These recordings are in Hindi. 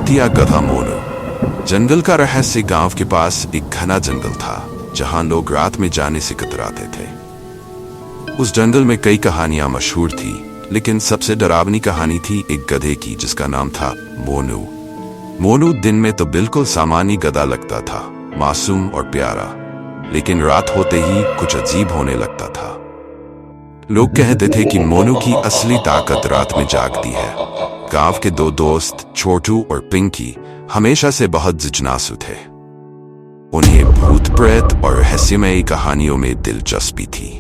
भूतिया गधा मोनू। जंगल का रहस्य। गांव के पास एक घना जंगल था जहां लोग रात में जाने से कतराते थे। उस जंगल में कई कहानियां मशहूर थी, लेकिन सबसे डरावनी कहानी थी एक गधे की जिसका नाम था मोनू। मोनू दिन में तो बिल्कुल सामान्य गधा लगता था, मासूम और प्यारा, लेकिन रात होते ही कुछ अजीब होने लगता था। लोग कहते थे कि मोनू की असली ताकत रात में जागती है। गांव के दो दोस्त छोटू और पिंकी हमेशा से बहुत जिज्ञासु थे। उन्हें भूत प्रेत और रहस्यमयी कहानियों में दिलचस्पी थी।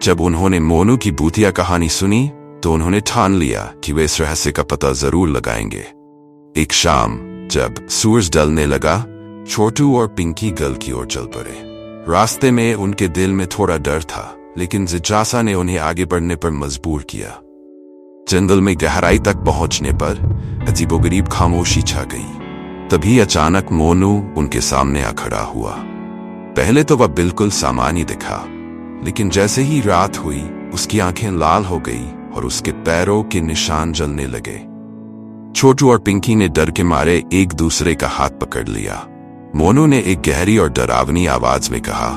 जब उन्होंने मोनू की भूतिया कहानी सुनी तो उन्होंने ठान लिया कि वे इस रहस्य का पता जरूर लगाएंगे। एक शाम जब सूरज ढलने लगा, छोटू और पिंकी गल की ओर चल पड़े। रास्ते में उनके दिल में थोड़ा डर था, लेकिन जिज्ञासा ने उन्हें आगे बढ़ने पर मजबूर किया। जंगल में गहराई तक पहुंचने पर अजीबोगरीब खामोशी छा गई। तभी अचानक मोनू उनके सामने आ खड़ा हुआ। पहले तो वह बिल्कुल सामान्य दिखा, लेकिन जैसे ही रात हुई उसकी आंखें लाल हो गई और उसके पैरों के निशान जलने लगे। छोटू और पिंकी ने डर के मारे एक दूसरे का हाथ पकड़ लिया। मोनू ने एक गहरी और डरावनी आवाज में कहा,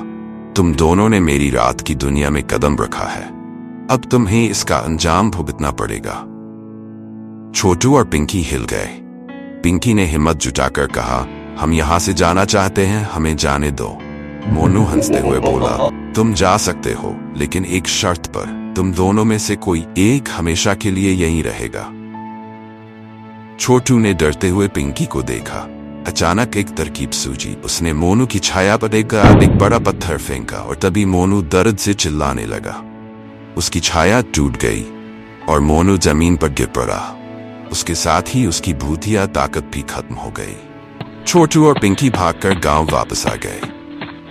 तुम दोनों ने मेरी रात की दुनिया में कदम रखा है, अब तुम्हें इसका अंजाम भुगतना पड़ेगा। छोटू और पिंकी हिल गए। पिंकी ने हिम्मत जुटाकर कहा, हम यहां से जाना चाहते हैं, हमें जाने दो। मोनू हंसते हुए बोला, तुम जा सकते हो, लेकिन एक शर्त पर, तुम दोनों में से कोई एक हमेशा के लिए यहीं रहेगा। छोटू ने डरते हुए पिंकी को देखा। अचानक एक तरकीब सूझी। उसने मोनू की छाया पर एक बड़ा पत्थर फेंका और तभी मोनू दर्द से चिल्लाने लगा। उसकी छाया टूट गई और मोनू जमीन पर गिर पड़ा। उसके साथ ही उसकी भूतिया ताकत भी खत्म हो गई। छोटू और पिंकी भागकर गांव वापस आ गए।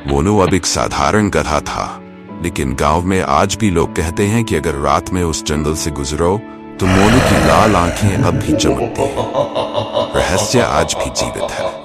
मोनू अब एक साधारण गधा था, लेकिन गांव में आज भी लोग कहते हैं कि अगर रात में उस जंगल से गुजरो तो मोनू की लाल आंखें अब भी चमकती हैं। रहस्य आज भी जीवित है।